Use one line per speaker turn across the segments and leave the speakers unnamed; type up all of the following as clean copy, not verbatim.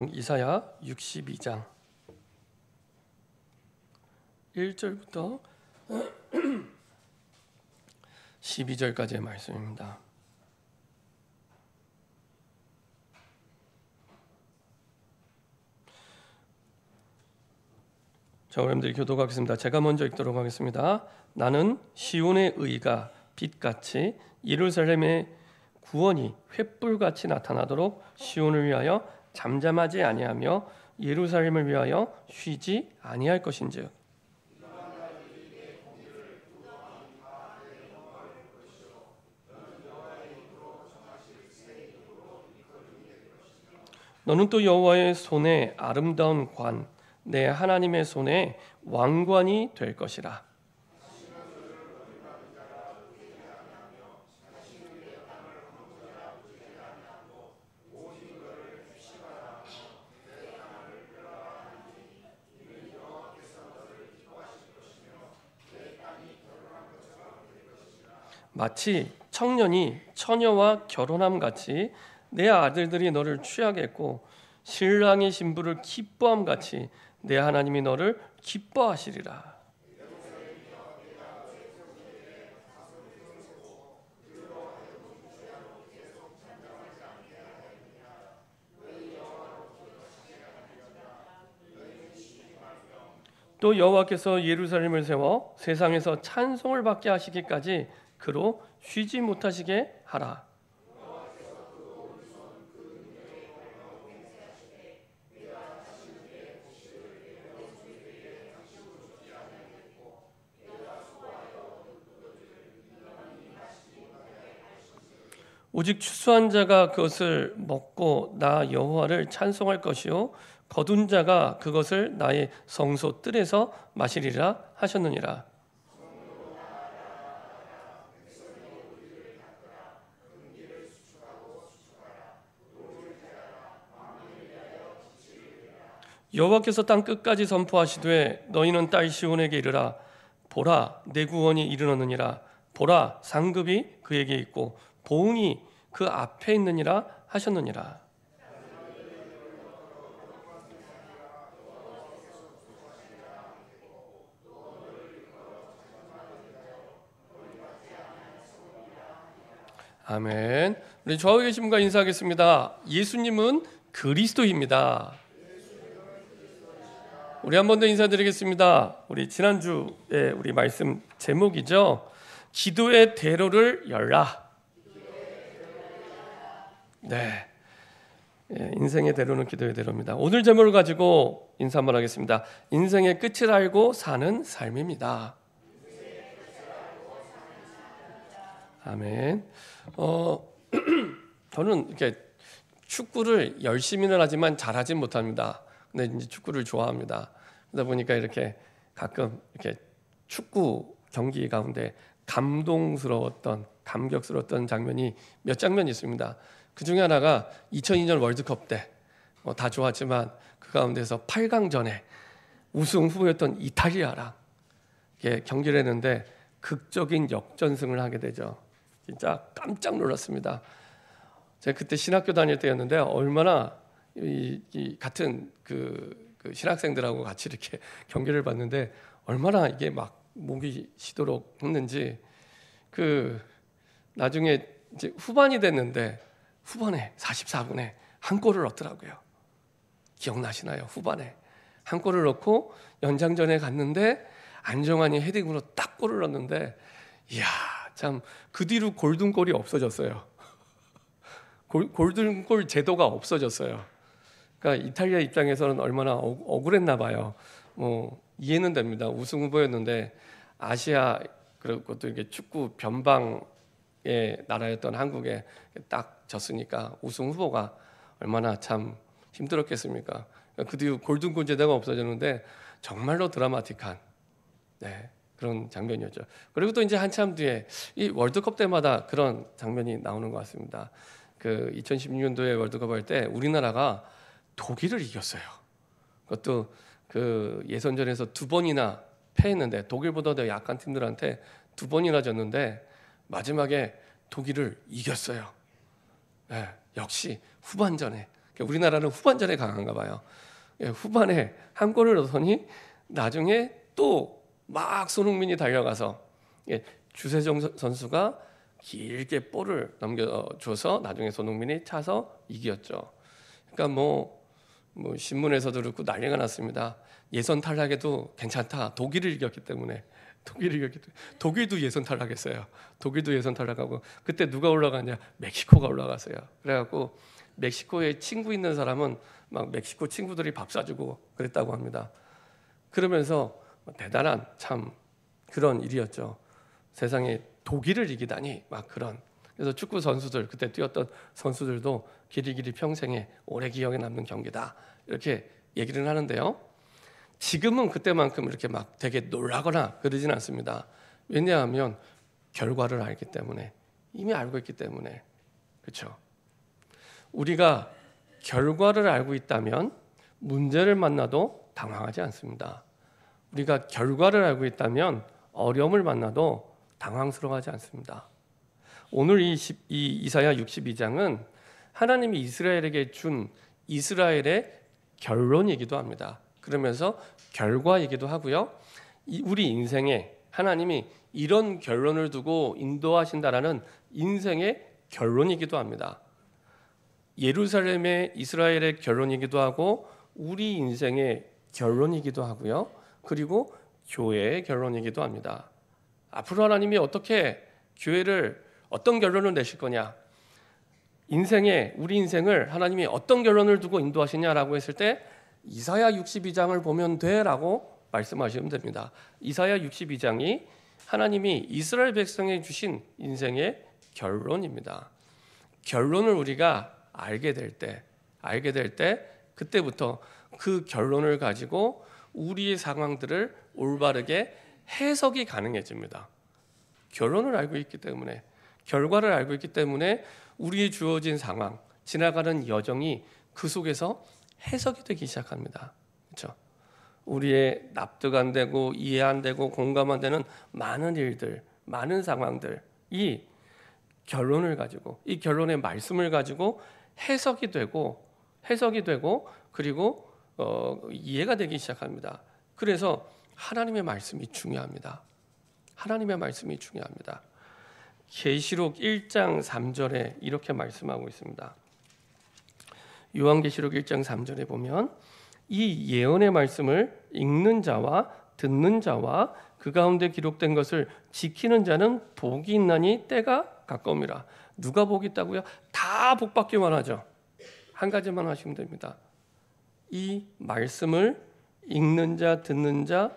이사야 62장 1절부터 12절까지의 말씀입니다. 자, 여러분들이 교독하겠습니다. 제가 먼저 읽도록 하겠습니다. 나는 시온의 의가 빛같이 예루살렘의 구원이 횃불같이 나타나도록 시온을 위하여 잠잠하지 아니하며 예루살렘을 위하여 쉬지 아니할 것인즉 너는 또 여호와의 손에 아름다운 관 내 하나님의 손에 왕관이 될 것이라. 마치 청년이 처녀와 결혼함 같이 내 아들들이 너를 취하겠고 신랑이 신부를 기뻐함 같이 내 하나님이 너를 기뻐하시리라. 또 여호와께서 예루살렘을 세워 세상에서 찬송을 받게 하시기까지 그로 쉬지 못하시게 하라. 오직 추수한 자가 그것을 먹고 나 여호와를 찬송할 것이요 거둔 자가 그것을 나의 성소 뜰에서 마시리라 하셨느니라. 여호와께서 땅 끝까지 선포하시되 너희는 딸 시온에게 이르라. 보라 내 구원이 이르렀느니라. 보라 상급이 그에게 있고 보응이 그 앞에 있느니라 하셨느니라. 아멘. 우리 저하고 계신 분과 인사하겠습니다. 예수님은 그리스도입니다. 우리 한 번 더 인사드리겠습니다. 우리 지난주에 우리 말씀 제목이죠. 기도의 대로를 열라. 네, 인생의 대로는 기도의 대로입니다. 오늘 제목을 가지고 인사 한번 하겠습니다. 인생의 끝을 알고 사는 삶입니다. 아멘. 저는 이렇게 축구를 열심히는 하지만 잘하진 못합니다. 근데 이제 축구를 좋아합니다. 그러다 보니까 이렇게 가끔 이렇게 축구 경기 가운데 감격스러웠던 장면이 몇 장면 있습니다. 그 중에 하나가 2002년 월드컵 때 다 좋았지만 그 가운데서 8강전에 우승 후보였던 이탈리아랑 경기를 했는데 극적인 역전승을 하게 되죠. 진짜 깜짝 놀랐습니다. 제가 그때 신학교 다닐 때였는데 얼마나 같은 그 신학생들하고 같이 이렇게 경기를 봤는데 얼마나 이게 막 목이 쉬도록 했는지 나중에 이제 후반이 됐는데 후반에 44분에 한 골을 넣더라고요. 기억나시나요? 후반에 한 골을 넣고 연장전에 갔는데 안정환이 헤딩으로 딱 골을 넣었는데 이야 참 그 뒤로 골든골이 없어졌어요. 골든골 제도가 없어졌어요. 그러니까 이탈리아 입장에서는 얼마나 억울했나 봐요. 이해는 됩니다. 우승 후보였는데 아시아 그리고 또 이게 축구 변방의 나라였던 한국에 딱 졌으니까 우승 후보가 얼마나 참 힘들었겠습니까? 그 뒤로 골든골 제도가 없어졌는데 정말로 드라마틱한 그런 장면이었죠. 그리고 또 이제 한참 뒤에 이 월드컵 때마다 그런 장면이 나오는 것 같습니다. 그 2016년도에 월드컵 할 때 우리나라가 독일을 이겼어요. 그것도 그 예선전에서 2번이나 패했는데 독일보다 더 약한 팀들한테 2번이나 졌는데 마지막에 독일을 이겼어요. 역시 후반전에 우리나라는 후반전에 강한가 봐요. 후반에 한 골을 넣더니 나중에 또 막 손흥민이 달려가서 주세종 선수가 길게 볼을 넘겨줘서 나중에 손흥민이 차서 이겼죠. 그러니까 뭐 신문에서도 그렇고 난리가 났습니다. 예선 탈락해도 괜찮다. 독일을 이겼기 때문에. 독일도 예선 탈락했어요. 독일도 예선 탈락하고 그때 누가 올라가냐? 멕시코가 올라갔어요. 그래갖고 멕시코에 친구 있는 사람은 막 멕시코 친구들이 밥 사주고 그랬다고 합니다. 그러면서 대단한 참 그런 일이었죠. 세상에 독일을 이기다니 막 그런. 그래서 축구 선수들 그때 뛰었던 선수들도 길이길이 평생에 오래 기억에 남는 경기다 이렇게 얘기를 하는데요. 지금은 그때만큼 이렇게 막 되게 놀라거나 그러진 않습니다. 왜냐하면 결과를 알기 때문에 이미 알고 있기 때문에 그렇죠. 우리가 결과를 알고 있다면 문제를 만나도 당황하지 않습니다. 우리가 결과를 알고 있다면 어려움을 만나도 당황스러워하지 않습니다. 오늘 이 이사야 62장은 하나님이 이스라엘에게 준 이스라엘의 결론이기도 합니다. 그러면서 결과이기도 하고요. 우리 인생에 하나님이 이런 결론을 두고 인도하신다라는 인생의 결론이기도 합니다. 예루살렘의 이스라엘의 결론이기도 하고 우리 인생의 결론이기도 하고요. 그리고 교회의 결론이기도 합니다. 앞으로 하나님이 어떻게 교회를 어떤 결론을 내실 거냐? 우리 인생을 하나님이 어떤 결론을 두고 인도하시냐라고 했을 때 이사야 62장을 보면 돼라고 말씀하시면 됩니다. 이사야 62장이 하나님이 이스라엘 백성에 주신 인생의 결론입니다. 결론을 우리가 알게 될 때 그때부터 그 결론을 가지고 우리의 상황들을 올바르게 해석이 가능해집니다. 결론을 알고 있기 때문에 결과를 알고 있기 때문에 우리의 주어진 상황, 지나가는 여정이 그 속에서 해석이 되기 시작합니다. 그렇죠? 우리의 납득 안 되고 이해 안 되고 공감 안 되는 많은 일들, 많은 상황들 이 결론을 가지고 이 결론의 말씀을 가지고 해석이 되고 그리고 이해가 되기 시작합니다. 그래서 하나님의 말씀이 중요합니다. 하나님의 말씀이 중요합니다. 계시록 1장 3절에 이렇게 말씀하고 있습니다. 요한계시록 1장 3절에 보면 이 예언의 말씀을 읽는 자와 듣는 자와 그 가운데 기록된 것을 지키는 자는 복이 있나니 때가 가까움이라. 누가 복이 있다고요? 다 복받기만 하죠. 한 가지만 하시면 됩니다. 이 말씀을 읽는 자, 듣는 자,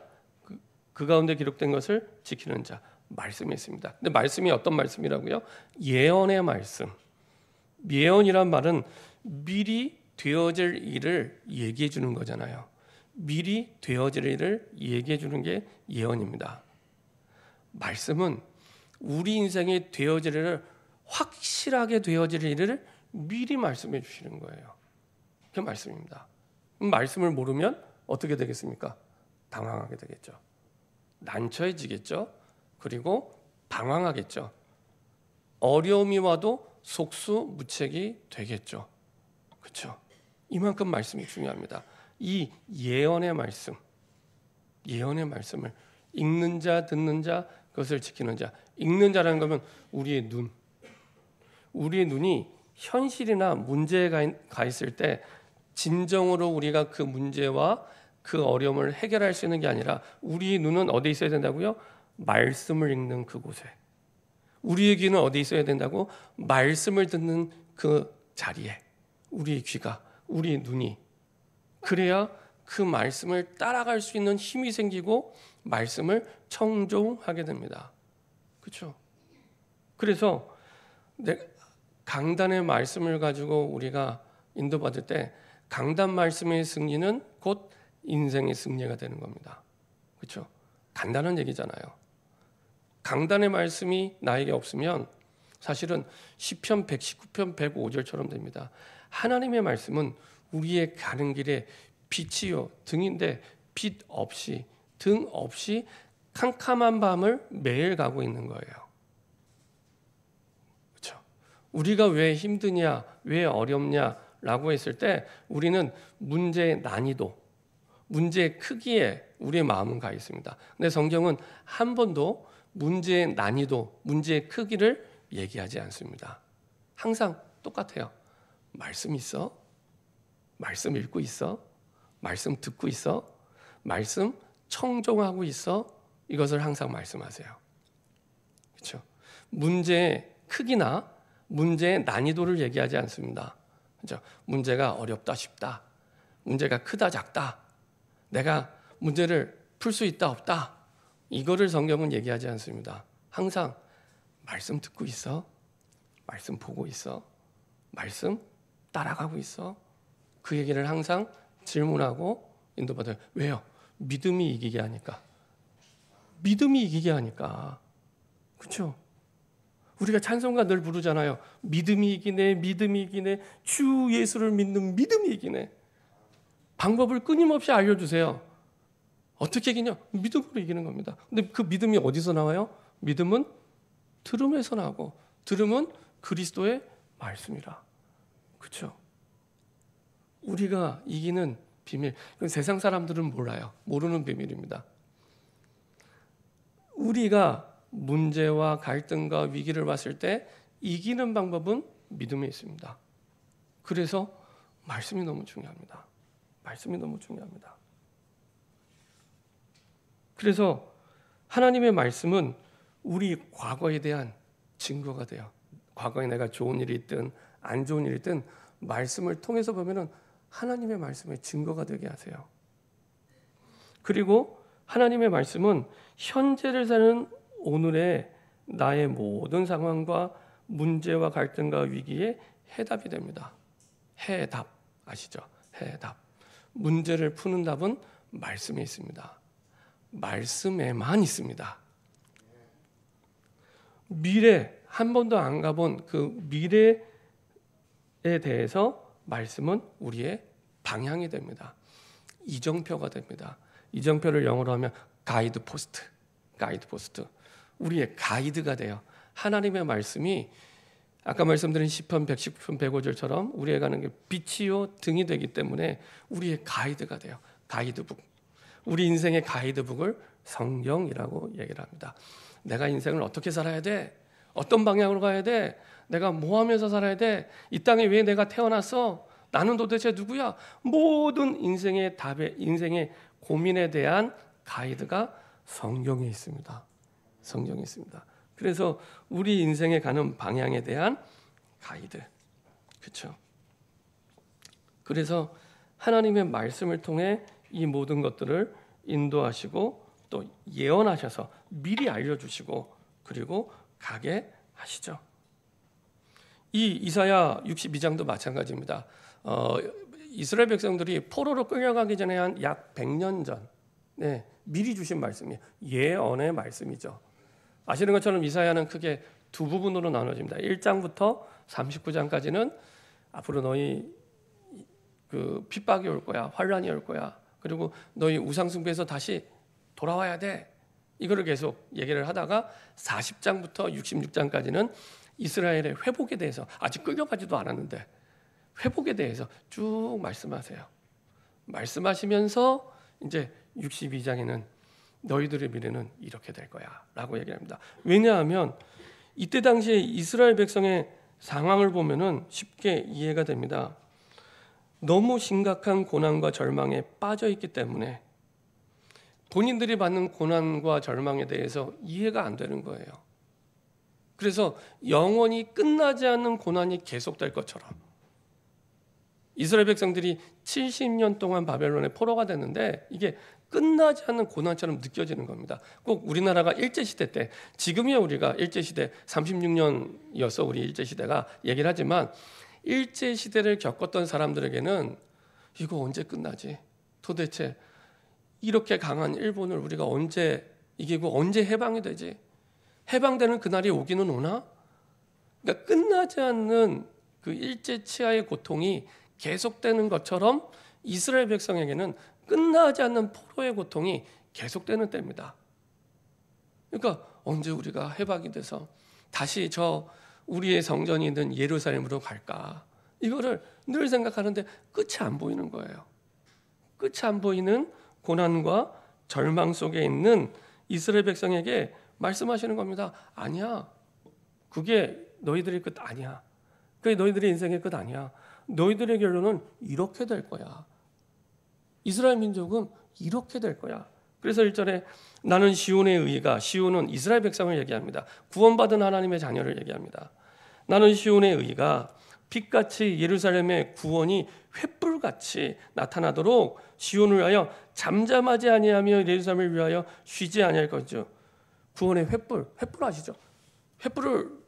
그 가운데 기록된 것을 지키는 자. 말씀이 있습니다. 근데 말씀이 어떤 말씀이라고요? 예언의 말씀. 예언이란 말은 미리 되어질 일을 얘기해 주는 거잖아요. 미리 되어질 일을 얘기해 주는 게 예언입니다. 말씀은 우리 인생에 되어질 일을 확실하게 되어질 일을 미리 말씀해 주시는 거예요. 그게 말씀입니다. 말씀을 모르면 어떻게 되겠습니까? 당황하게 되겠죠. 난처해지겠죠. 그리고 방황하겠죠. 어려움이 와도 속수무책이 되겠죠. 그렇죠? 이만큼 말씀이 중요합니다. 이 예언의 말씀을 읽는 자, 듣는 자, 그것을 지키는 자. 읽는 자라는 거면 우리의 눈이 현실이나 문제에 가 있을 때 진정으로 우리가 그 문제와 그 어려움을 해결할 수 있는 게 아니라 우리의 눈은 어디에 있어야 된다고요? 말씀을 읽는 그곳에. 우리의 귀는 어디에 있어야 된다고? 말씀을 듣는 그 자리에. 우리의 귀가, 우리의 눈이. 그래야 그 말씀을 따라갈 수 있는 힘이 생기고 말씀을 청종하게 됩니다. 그렇죠? 그래서 강단의 말씀을 가지고 우리가 인도받을 때 강단 말씀의 승리는 곧 인생의 승리가 되는 겁니다. 그렇죠? 간단한 얘기잖아요. 강단의 말씀이 나에게 없으면 사실은 시편 119편 105절처럼 됩니다. 하나님의 말씀은 우리의 가는 길에 빛이요 등인데 등 없이 캄캄한 밤을 매일 가고 있는 거예요. 그렇죠? 우리가 왜 힘드냐, 왜 어렵냐 라고 했을 때 우리는 문제의 난이도, 문제의 크기에 우리의 마음은 가 있습니다. 근데 성경은 한 번도 문제의 난이도, 문제의 크기를 얘기하지 않습니다. 항상 똑같아요. 말씀 있어? 말씀 읽고 있어? 말씀 듣고 있어? 말씀 청종하고 있어? 이것을 항상 말씀하세요. 그렇죠? 문제의 크기나 문제의 난이도를 얘기하지 않습니다. 그렇죠? 문제가 어렵다 쉽다, 문제가 크다 작다, 내가 문제를 풀 수 있다 없다, 이거를 성경은 얘기하지 않습니다. 항상 말씀 듣고 있어? 말씀 보고 있어? 말씀 따라가고 있어? 그 얘기를 항상 질문하고 인도받아요. 왜요? 믿음이 이기게 하니까. 믿음이 이기게 하니까. 그렇죠? 우리가 찬송가 늘 부르잖아요. 믿음이 이기네, 믿음이 이기네, 주 예수를 믿는 믿음이 이기네. 방법을 끊임없이 알려주세요. 어떻게 이기냐? 믿음으로 이기는 겁니다. 근데 그 믿음이 어디서 나와요? 믿음은 들음에서 나고, 들음은 그리스도의 말씀이라. 그렇죠? 우리가 이기는 비밀, 그건 세상 사람들은 몰라요. 모르는 비밀입니다. 우리가 문제와 갈등과 위기를 봤을 때 이기는 방법은 믿음에 있습니다. 그래서 말씀이 너무 중요합니다. 말씀이 너무 중요합니다. 그래서 하나님의 말씀은 우리 과거에 대한 증거가 돼요. 과거에 내가 좋은 일이 있든 안 좋은 일이 있든 말씀을 통해서 보면은 하나님의 말씀의 증거가 되게 하세요. 그리고 하나님의 말씀은 현재를 사는 오늘의 나의 모든 상황과 문제와 갈등과 위기에 해답이 됩니다. 해답 아시죠? 해답. 문제를 푸는 답은 말씀에 있습니다. 말씀에만 있습니다. 미래, 한 번도 안 가본 그 미래에 대해서 말씀은 우리의 방향이 됩니다. 이정표가 됩니다. 이정표를 영어로 하면 가이드 포스트. 가이드 포스트. 우리의 가이드가 돼요. 하나님의 말씀이 아까 말씀드린 시편 110편 105절처럼 우리에 가는 게 빛이요 등이 되기 때문에 우리의 가이드가 돼요. 가이드북. 우리 인생의 가이드북을 성경이라고 얘기를 합니다. 내가 인생을 어떻게 살아야 돼? 어떤 방향으로 가야 돼? 내가 뭐 하면서 살아야 돼? 이 땅에 왜 내가 태어났어? 나는 도대체 누구야? 모든 인생의 답에, 인생의 고민에 대한 가이드가 성경에 있습니다. 성경에 있습니다. 그래서 우리 인생에 가는 방향에 대한 가이드. 그렇죠? 그래서 하나님의 말씀을 통해 이 모든 것들을 인도하시고 또 예언하셔서 미리 알려주시고 그리고 가게 하시죠. 이 이사야 62장도 마찬가지입니다. 이스라엘 백성들이 포로로 끌려가기 전에 한 약 100년 전 미리 주신 말씀이에요. 예언의 말씀이죠. 아시는 것처럼 이사야는 크게 두 부분으로 나눠집니다. 1장부터 39장까지는 앞으로 너희 그 핍박이 올 거야, 환란이 올 거야. 그리고 너희 우상 숭배에서 다시 돌아와야 돼. 이거를 계속 얘기를 하다가 40장부터 66장까지는 이스라엘의 회복에 대해서 아직 끌려가지도 않았는데 회복에 대해서 쭉 말씀하세요. 말씀하시면서 이제 62장에는 너희들의 미래는 이렇게 될 거야 라고 얘기합니다. 왜냐하면 이때 당시에 이스라엘 백성의 상황을 보면은 쉽게 이해가 됩니다. 너무 심각한 고난과 절망에 빠져 있기 때문에 본인들이 받는 고난과 절망에 대해서 이해가 안 되는 거예요. 그래서 영원히 끝나지 않는 고난이 계속될 것처럼 이스라엘 백성들이 70년 동안 바벨론의 포로가 됐는데 이게 끝나지 않는 고난처럼 느껴지는 겁니다. 꼭 우리나라가 일제시대 때, 지금이야 우리가 일제시대 36년이었어 우리 일제시대가 얘기를 하지만 일제시대를 겪었던 사람들에게는 이거 언제 끝나지? 도대체 이렇게 강한 일본을 우리가 언제 이기고 언제 해방이 되지? 해방되는 그날이 오기는 오나? 그러니까 끝나지 않는 그 일제 치하의 고통이 계속되는 것처럼 이스라엘 백성에게는 끝나지 않는 포로의 고통이 계속되는 때입니다. 그러니까 언제 우리가 해방이 돼서 다시 저 우리의 성전이 있는 예루살렘으로 갈까? 이거를 늘 생각하는데 끝이 안 보이는 거예요. 끝이 안 보이는 고난과 절망 속에 있는 이스라엘 백성에게 말씀하시는 겁니다. 아니야. 그게 너희들의 끝 아니야. 그게 너희들의 인생의 끝 아니야. 너희들의 결론은 이렇게 될 거야. 이스라엘 민족은 이렇게 될 거야. 그래서 1절에 나는 시온의 의가, 시온은 이스라엘 백성을 얘기합니다. 구원받은 하나님의 자녀를 얘기합니다. 나는 시온의 의가 빛같이 예루살렘의 구원이 횃불같이 나타나도록 시온을 위하여 잠잠하지 아니하며 예루살렘을 위하여 쉬지 아니할 거죠. 구원의 횃불 아시죠? 횃불을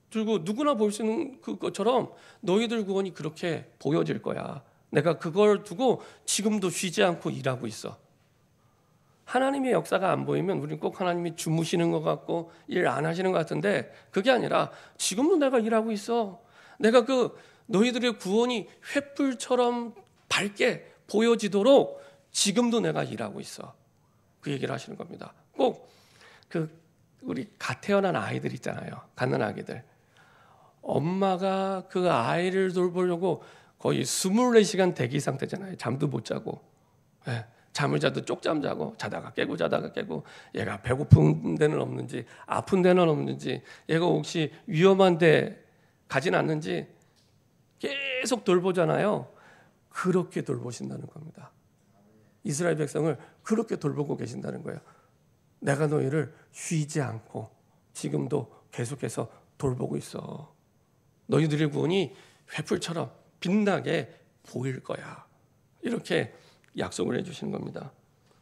들고 누구나 볼 수 있는 그것처럼 너희들 구원이 그렇게 보여질 거야. 내가 그걸 두고 지금도 쉬지 않고 일하고 있어. 하나님의 역사가 안 보이면 우리는 꼭 하나님이 주무시는 것 같고 일 안 하시는 것 같은데, 그게 아니라 지금도 내가 일하고 있어. 내가 그 너희들의 구원이 횃불처럼 밝게 보여지도록 지금도 내가 일하고 있어. 그 얘기를 하시는 겁니다. 꼭 우리 갓 태어난 아이들 있잖아요. 갓난 아기들. 엄마가 그 아이를 돌보려고 거의 24시간 대기 상태잖아요. 잠도 못 자고. 네. 잠을 자도 쪽잠 자고, 자다가 깨고 얘가 배고픈 데는 없는지, 아픈 데는 없는지, 얘가 혹시 위험한 데 가진 않는지 계속 돌보잖아요. 그렇게 돌보신다는 겁니다. 이스라엘 백성을 그렇게 돌보고 계신다는 거예요. 내가 너희를 쉬지 않고 지금도 계속해서 돌보고 있어. 너희들의 구원이 횃불처럼 빛나게 보일 거야. 이렇게 약속을 해주시는 겁니다.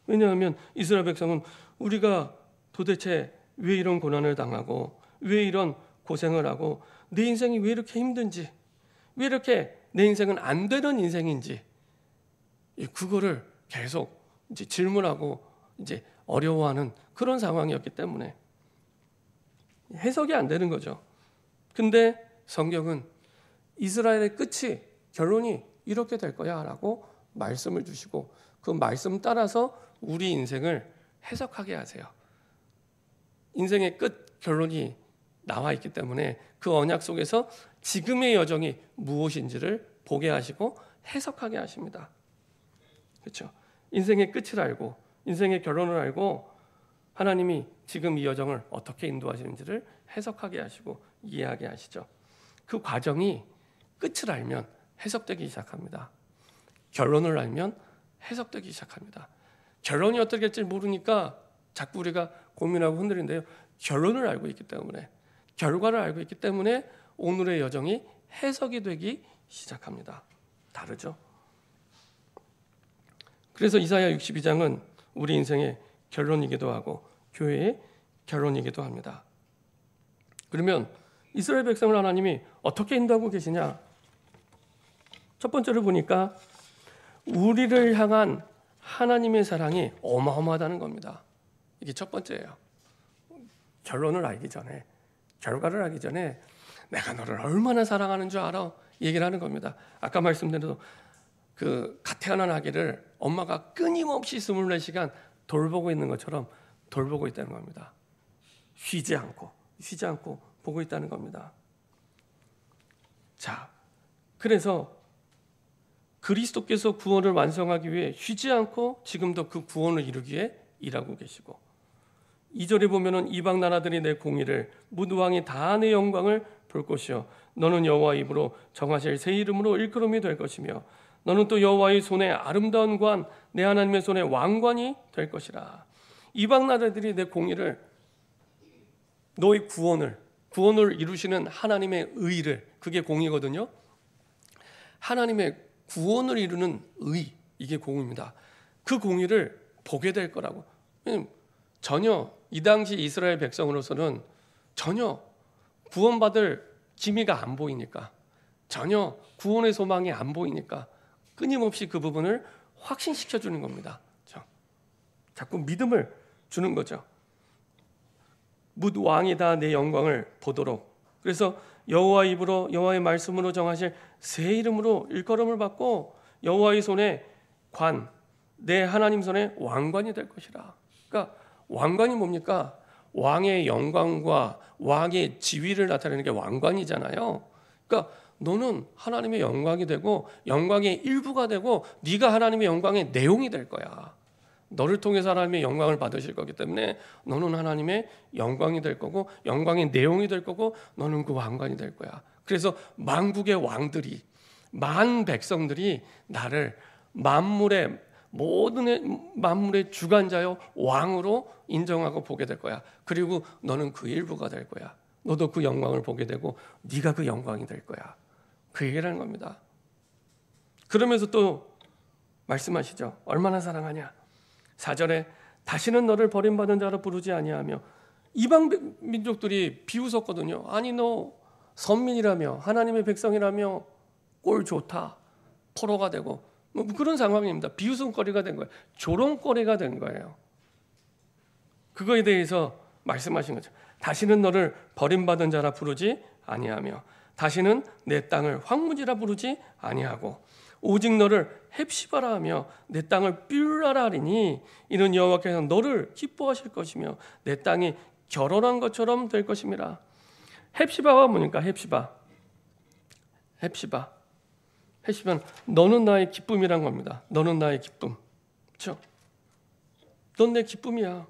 왜냐하면 이스라엘 백성은 우리가 도대체 왜 이런 고난을 당하고 왜 이런 고생을 하고 내 인생이 왜 이렇게 힘든지, 왜 이렇게 내 인생은 안 되는 인생인지, 그거를 계속 이제 질문하고 이제 어려워하는 그런 상황이었기 때문에 해석이 안 되는 거죠. 근데 성경은 이스라엘의 끝이, 결론이 이렇게 될 거야 라고 말씀을 주시고 그 말씀 따라서 우리 인생을 해석하게 하세요. 인생의 끝 결론이 나와 있기 때문에 그 언약 속에서 지금의 여정이 무엇인지를 보게 하시고 해석하게 하십니다. 그렇죠? 인생의 끝을 알고 인생의 결론을 알고 하나님이 지금 이 여정을 어떻게 인도하시는지를 해석하게 하시고 이해하게 하시죠. 그 과정이 끝을 알면 해석되기 시작합니다. 결론을 알면 해석되기 시작합니다. 결론이 어떻게 될지 모르니까 자꾸 우리가 고민하고 흔들리는데요. 결론을 알고 있기 때문에, 결과를 알고 있기 때문에 오늘의 여정이 해석이 되기 시작합니다. 다르죠? 그래서 이사야 62장은 우리 인생의 결론이기도 하고 교회의 결론이기도 합니다. 그러면 이스라엘 백성을 하나님이 어떻게 인도하고 계시냐? 첫 번째로 보니까 우리를 향한 하나님의 사랑이 어마어마하다는 겁니다. 이게 첫 번째예요. 결론을 알기 전에, 결과를 알기 전에 내가 너를 얼마나 사랑하는 줄 알아? 얘기를 하는 겁니다. 아까 말씀드린 대로 그 갓 태어난 아기를 엄마가 끊임없이 24시간 돌보고 있는 것처럼 돌보고 있다는 겁니다. 쉬지 않고 보고 있다는 겁니다. 자, 그래서 그리스도께서 구원을 완성하기 위해 쉬지 않고 지금도 그 구원을 이루기 위해 일하고 계시고, 2절에 보면은 이방 나라들이 내 공의를, 무두왕이 다 내 영광을 볼 것이요 너는 여호와의 입으로 정하실 새 이름으로 일컬음이 될 것이며 너는 또 여호와의 손에 아름다운 관, 내 하나님의 손에 왕관이 될 것이라. 이방 나라들이 내 공의를, 너의 구원을 이루시는 하나님의 의를, 그게 공의거든요. 하나님의 구원을 이루는 의, 이게 공의입니다. 그 공의를 보게 될 거라고. 전혀 이 당시 이스라엘 백성으로서는 전혀 구원받을 기미가 안 보이니까, 전혀 구원의 소망이 안 보이니까 끊임없이 그 부분을 확신시켜 주는 겁니다. 자꾸 믿음을 주는 거죠. 뭇 왕이 다 내 영광을 보도록. 그래서 여호와의 입으로, 여호와의 말씀으로 정하실 새 이름으로 일컬음을 받고 여호와의 손에 관, 내 하나님 손에 왕관이 될 것이라. 그러니까 왕관이 뭡니까? 왕의 영광과 왕의 지위를 나타내는 게 왕관이잖아요. 그러니까 너는 하나님의 영광이 되고 영광의 일부가 되고 네가 하나님의 영광의 내용이 될 거야. 너를 통해서 하나님의 영광을 받으실 거기 때문에 너는 하나님의 영광이 될 거고 영광의 내용이 될 거고 너는 그 왕관이 될 거야. 그래서 만국의 왕들이, 만 백성들이 나를 만물의 모든 만물의 주관자요 왕으로 인정하고 보게 될 거야. 그리고 너는 그 일부가 될 거야. 너도 그 영광을 보게 되고 네가 그 영광이 될 거야. 그 얘기를 하는 겁니다. 그러면서 또 말씀하시죠. 얼마나 사랑하냐. 4절에 다시는 너를 버림받은 자로 부르지 아니하며, 이방 민족들이 비웃었거든요. 아니 너 선민이라며 하나님의 백성이라며 꼴 좋다, 포로가 되고 뭐 그런 상황입니다. 비웃음거리가 된 거예요. 조롱거리가 된 거예요. 그거에 대해서 말씀하신 거죠. 다시는 너를 버림받은 자라 부르지 아니하며 다시는 내 땅을 황무지라 부르지 아니하고 오직 너를 헵시바라 하며 내 땅을 뷸라라 하리니 이는 여호와께서 너를 기뻐하실 것이며 내 땅이 결혼한 것처럼 될 것임이라. 헵시바가 뭐니까? 헵시바는 너는 나의 기쁨이란 겁니다. 너는 나의 기쁨. 그렇죠? 넌 내 기쁨이야.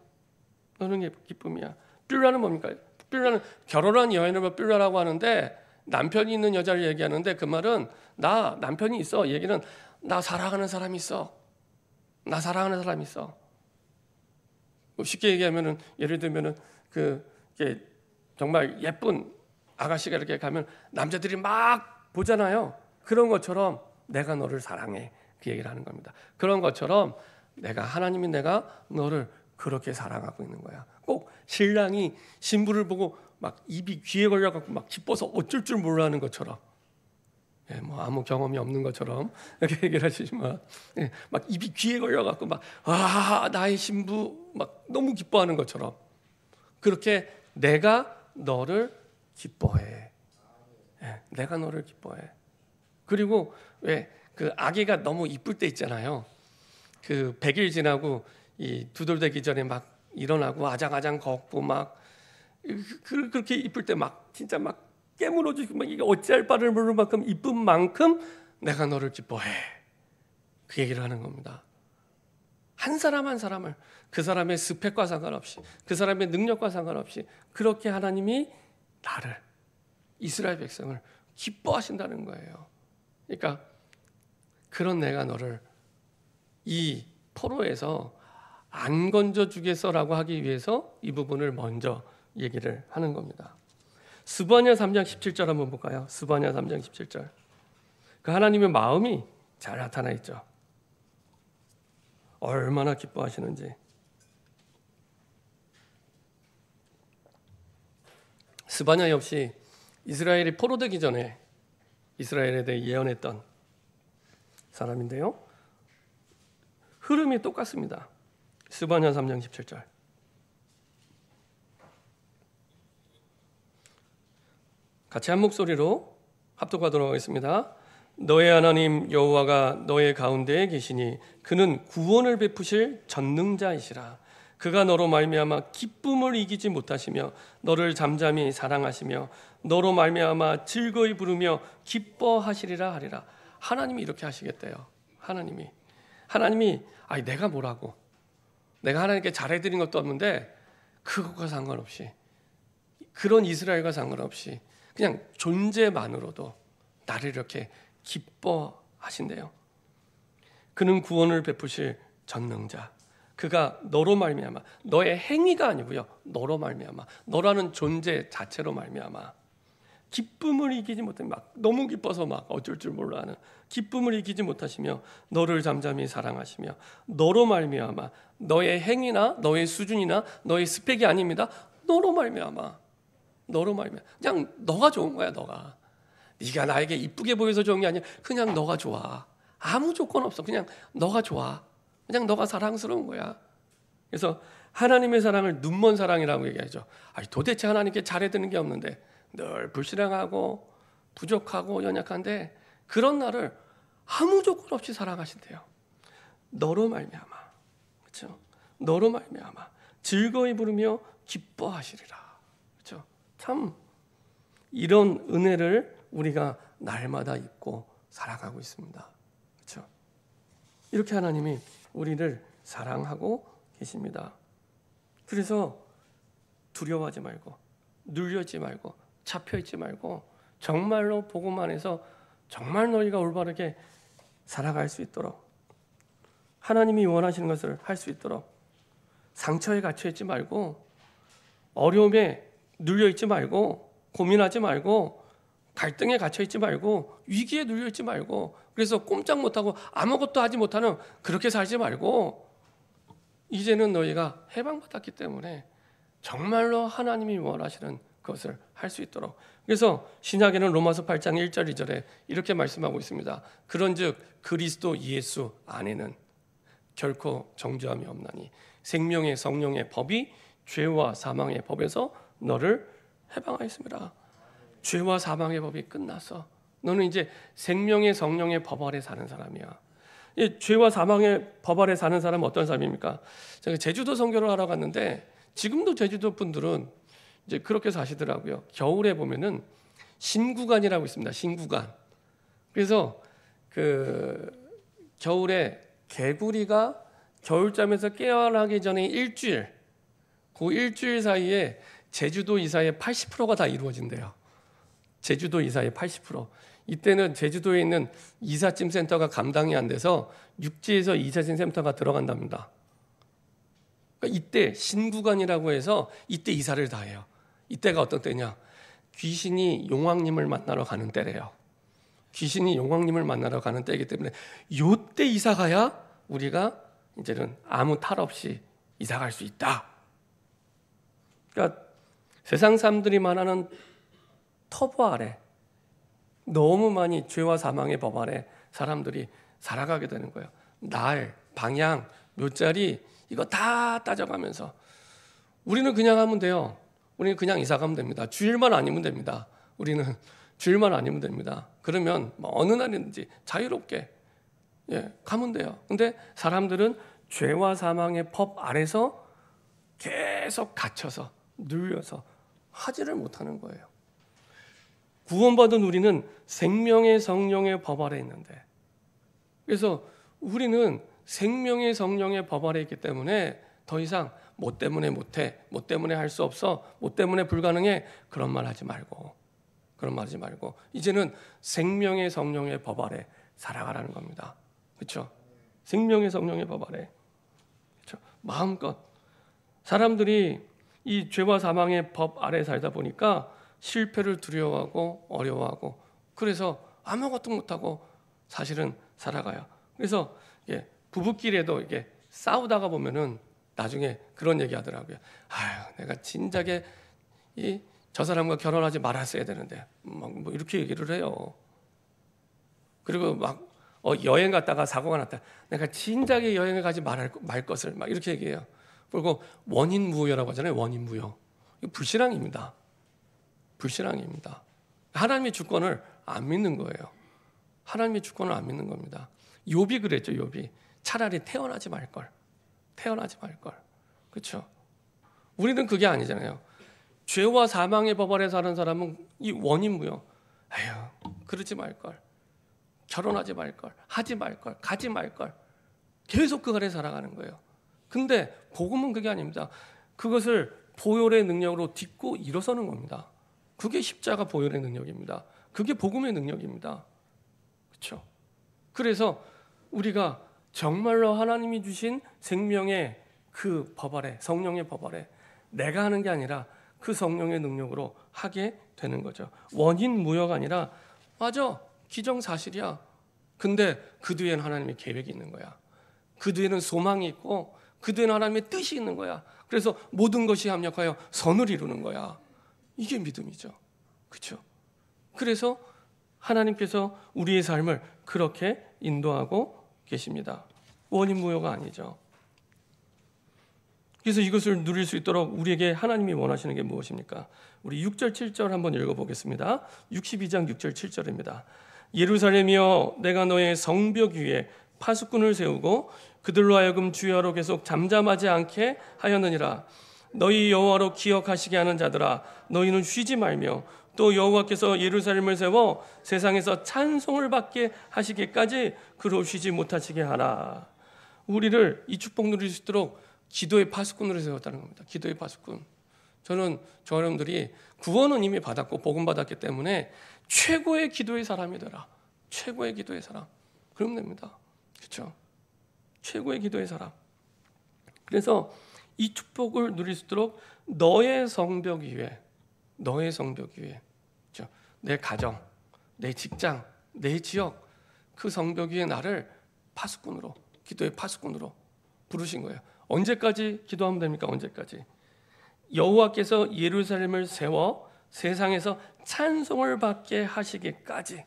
너는 내 기쁨이야. 뷸라는 뭡니까? 뷸라는 결혼한 여인을 뷸라라고 하는데 남편이 있는 여자를 얘기하는데 그 말은 나 남편이 있어. 얘기는 나 사랑하는 사람이 있어. 나 사랑하는 사람이 있어. 쉽게 얘기하면은 예를 들면은 이게 정말 예쁜 아가씨가 이렇게 가면 남자들이 막 보잖아요. 그런 것처럼 내가 너를 사랑해. 그 얘기를 하는 겁니다. 그런 것처럼 하나님이 내가 너를 그렇게 사랑하고 있는 거야. 꼭 신랑이 신부를 보고 막 입이 귀에 걸려갖고 막 기뻐서 어쩔 줄 몰라 하는 것처럼, 뭐 아무 경험이 없는 것처럼 이렇게 얘기를 하시지만, 막 입이 귀에 걸려갖고 막 나의 신부 막 너무 기뻐하는 것처럼 그렇게 내가 너를 기뻐해. 내가 너를 기뻐해. 그리고 왜 그 아기가 너무 이쁠 때 있잖아요. 그 100일 지나고 이 두돌되기 전에 막 일어나고 아장아장 걷고 막 그렇게 이쁠 때 막 진짜 막 깨물어주고 막 이게 어찌할 바를 모를 만큼 이쁜 만큼 내가 너를 기뻐해. 그 얘기를 하는 겁니다. 한 사람 한 사람을 그 사람의 스펙과 상관없이 그 사람의 능력과 상관없이 그렇게 하나님이 나를, 이스라엘 백성을 기뻐하신다는 거예요. 그러니까 그런 내가 너를 이 포로에서 안 건져주겠어라고 하기 위해서 이 부분을 먼저 얘기를 하는 겁니다. 스바냐 3장 17절 한번 볼까요? 스바냐 3장 17절. 그 하나님의 마음이 잘 나타나 있죠. 얼마나 기뻐하시는지. 스바냐 역시 이스라엘이 포로되기 전에 이스라엘에 대해 예언했던 사람인데요. 흐름이 똑같습니다. 스바냐 3장 17절. 같이 한 목소리로 합독하도록 하겠습니다. 너의 하나님 여호와가 너의 가운데에 계시니 그는 구원을 베푸실 전능자이시라. 그가 너로 말미암아 기쁨을 이기지 못하시며 너를 잠잠히 사랑하시며 너로 말미암아 즐거이 부르며 기뻐하시리라 하리라. 하나님이 이렇게 하시겠대요. 하나님이 아니 내가 뭐라고, 내가 하나님께 잘해드린 것도 없는데 그것과 상관없이, 그런 이스라엘과 상관없이 그냥 존재만으로도 나를 이렇게 기뻐하신대요. 그는 구원을 베푸실 전능자. 그가 너로 말미암아, 너의 행위가 아니고요, 너로 말미암아, 너라는 존재 자체로 말미암아 기쁨을 이기지 못해 막 너무 기뻐서 막 어쩔 줄 몰라 하는, 기쁨을 이기지 못하시며 너를 잠잠히 사랑하시며 너로 말미암아, 너의 행위나 너의 수준이나 너의 스펙이 아닙니다. 너로 말미암아 그냥 너가 좋은 거야. 네가 나에게 이쁘게 보여서 좋은 게 아니야. 그냥 너가 좋아. 아무 조건 없어. 그냥 너가 좋아. 그냥 너가 사랑스러운 거야. 그래서 하나님의 사랑을 눈먼 사랑이라고 얘기하죠. 아니 도대체 하나님께 잘해드는 게 없는데 늘 불신앙하고 부족하고 연약한데 그런 나를 아무 조건 없이 사랑하신대요. 너로 말미암아, 그렇죠? 너로 말미암아 즐거이 부르며 기뻐하시리라. 그렇죠? 참 이런 은혜를 우리가 날마다 입고 살아가고 있습니다. 그렇죠? 이렇게 하나님이 우리를 사랑하고 계십니다. 그래서 두려워하지 말고 눌려있지 말고 잡혀있지 말고 정말로 복음 안에서 정말 너희가 올바르게 살아갈 수 있도록 하나님이 원하시는 것을 할 수 있도록 상처에 갇혀있지 말고 어려움에 눌려있지 말고 고민하지 말고 갈등에 갇혀있지 말고 위기에 눌려있지 말고 그래서 꼼짝 못하고 아무것도 하지 못하는 그렇게 살지 말고 이제는 너희가 해방받았기 때문에 정말로 하나님이 원하시는 것을 할 수 있도록 그래서 신약에는 로마서 8장 1절 2절에 이렇게 말씀하고 있습니다. 그런즉 그리스도 예수 안에는 결코 정죄함이 없나니 생명의 성령의 법이 죄와 사망의 법에서 너를 해방하였습니다. 죄와 사망의 법이 끝났어. 너는 이제 생명의 성령의 법 아래 사는 사람이야. 이 죄와 사망의 법 아래 사는 사람은 어떤 사람입니까? 제가 제주도 선교를 하러 갔는데 지금도 제주도 분들은 이제 그렇게 사시더라고요. 겨울에 보면은 신구간이라고 있습니다. 신구간. 그래서 그 겨울에 개구리가 겨울잠에서 깨어나기 전에 일주일, 그 일주일 사이에 제주도 이사의 80%가 다 이루어진대요. 제주도 이사의 80%. 이때는 제주도에 있는 이삿짐 센터가 감당이 안 돼서 육지에서 이삿짐 센터가 들어간답니다. 그러니까 이때 신구간이라고 해서 이때 이사를 다 해요. 이때가 어떤 때냐? 귀신이 용왕님을 만나러 가는 때래요. 귀신이 용왕님을 만나러 가는 때이기 때문에 요때 이사 가야 우리가 이제는 아무 탈 없이 이사 갈 수 있다. 그러니까 세상 사람들이 말하는 터보 아래 너무 많이 죄와 사망의 법 아래 사람들이 살아가게 되는 거예요. 날, 방향, 몇 자리 이거 다 따져가면서 우리는 그냥 하면 돼요. 우리는 그냥 이사 가면 됩니다. 주일만 아니면 됩니다. 우리는 주일만 아니면 됩니다. 그러면 뭐 어느 날이든지 자유롭게 가면 돼요. 근데 사람들은 죄와 사망의 법 아래서 계속 갇혀서 눌려서 하지를 못하는 거예요. 구원받은 우리는 생명의 성령의 법 아래 있는데 그래서 우리는 생명의 성령의 법 아래 있기 때문에 더 이상 뭐 때문에 못해, 뭐 때문에 할 수 없어, 뭐 때문에 불가능해 그런 말 하지 말고 이제는 생명의 성령의 법 아래 살아가라는 겁니다. 그렇죠? 생명의 성령의 법 아래 그렇죠? 마음껏 사람들이 이 죄와 사망의 법 아래 살다 보니까 실패를 두려워하고 어려워하고 그래서 아무것도 못하고 사실은 살아가요. 그래서 부부끼리에도 이게 싸우다가 보면은 나중에 그런 얘기 하더라고요. 아유, 내가 진작에 저 사람과 결혼하지 말았어야 되는데 뭐 이렇게 얘기를 해요. 그리고 막 여행 갔다가 사고가 났다. 내가 진작에 여행을 가지 말 것을 막 이렇게 얘기해요. 그리고 원인무효라고 하잖아요. 원인무효. 이거 불신앙입니다. 불신앙입니다. 하나님의 주권을 안 믿는 거예요. 하나님의 주권을 안 믿는 겁니다. 욥이 그랬죠. 욥이 차라리 태어나지 말걸. 그렇죠? 우리는 그게 아니잖아요. 죄와 사망의 법 아래 사는 사람은 이 원인무효. 에휴, 그러지 말걸. 결혼하지 말걸. 하지 말걸. 가지 말걸. 계속 그 아래 살아가는 거예요. 근데 복음은 그게 아닙니다. 그것을 보혈의 능력으로 딛고 일어서는 겁니다. 그게 십자가 보혈의 능력입니다. 그게 복음의 능력입니다. 그렇죠? 그래서 우리가 정말로 하나님이 주신 생명의 그 법 아래, 성령의 법 아래 내가 하는 게 아니라 그 성령의 능력으로 하게 되는 거죠. 원인 무효가 아니라 맞아, 기정사실이야. 근데 그 뒤에는 하나님의 계획이 있는 거야. 그 뒤에는 소망이 있고 그 뒤에는 하나님의 뜻이 있는 거야. 그래서 모든 것이 합력하여 선을 이루는 거야. 이게 믿음이죠. 그렇죠? 그래서 하나님께서 우리의 삶을 그렇게 인도하고 계십니다. 원인무효가 아니죠. 그래서 이것을 누릴 수 있도록 우리에게 하나님이 원하시는 게 무엇입니까? 우리 6절 7절 한번 읽어보겠습니다. 62장 6절 7절입니다. 예루살렘이여 내가 너의 성벽 위에 파수꾼을 세우고 그들로 하여금 주여로 계속 잠잠하지 않게 하였느니라. 너희 여호와로 기억하시게 하는 자들아 너희는 쉬지 말며 또 여호와께서 예루살렘을 세워 세상에서 찬송을 받게 하시기까지 그러시지 못하시게 하라. 우리를 이 축복 누릴 수 있도록 기도의 파수꾼으로 세웠다는 겁니다. 기도의 파수꾼. 저는 저 여러분들이 구원은 이미 받았고 복음 받았기 때문에 최고의 기도의 사람이 되라. 최고의 기도의 사람. 그러면 됩니다. 그렇죠? 최고의 기도의 사람. 그래서 이 축복을 누릴 수 있도록 너의 성벽 위에, 그렇죠? 내 가정, 내 직장, 내 지역, 그 성벽 위에 나를 파수꾼으로, 기도의 파수꾼으로 부르신 거예요. 언제까지 기도하면 됩니까? 언제까지? 여호와께서 예루살렘을 세워 세상에서 찬송을 받게 하시기까지.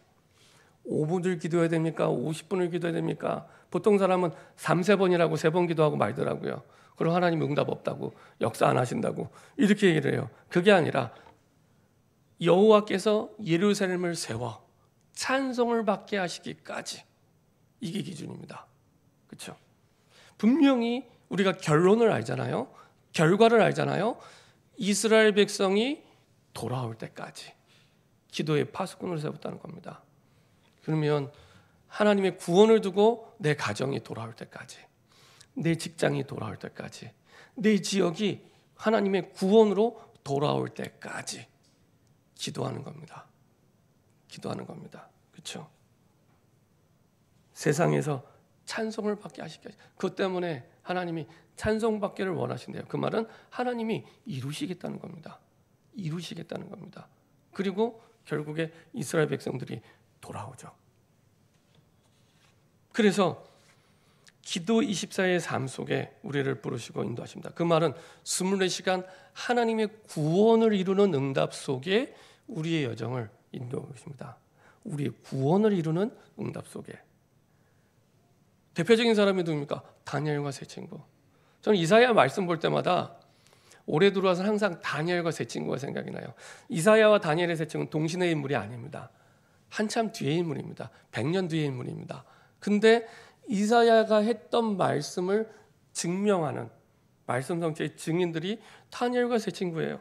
5분을 기도해야 됩니까? 50분을 기도해야 됩니까? 보통 사람은 3-4번이라고 3번 기도하고 말더라고요. 그럼 하나님 응답 없다고, 역사 안 하신다고 이렇게 얘기를 해요. 그게 아니라 여호와께서 예루살렘을 세워 찬송을 받게 하시기까지. 이게 기준입니다. 그렇죠? 분명히 우리가 결론을 알잖아요. 결과를 알잖아요. 이스라엘 백성이 돌아올 때까지 기도의 파수꾼을 세웠다는 겁니다. 그러면 하나님의 구원을 두고 내 가정이 돌아올 때까지, 내 직장이 돌아올 때까지, 내 지역이 하나님의 구원으로 돌아올 때까지 기도하는 겁니다. 기도하는 겁니다. 그렇죠? 세상에서 찬송을 받게 하시기까지. 그것 때문에 하나님이 찬송받기를 원하신대요. 그 말은 하나님이 이루시겠다는 겁니다. 이루시겠다는 겁니다. 그리고 결국에 이스라엘 백성들이 돌아오죠. 그래서 기도 24의 삶 속에 우리를 부르시고 인도하십니다. 그 말은 24시간 하나님의 구원을 이루는 응답 속에 우리의 여정을 인도하십니다. 우리의 구원을 이루는 응답 속에. 대표적인 사람이 누굽니까? 다니엘과 세 친구. 저는 이사야 말씀 볼 때마다 올해 들어와서 항상 다니엘과 세 친구가 생각이 나요. 이사야와 다니엘의 세 친구는 동시대의 인물이 아닙니다. 한참 뒤의 인물입니다. 100년 뒤의 인물입니다. 근데 이사야가 했던 말씀을 증명하는 말씀 성취의 증인들이 다니엘과 세 친구예요.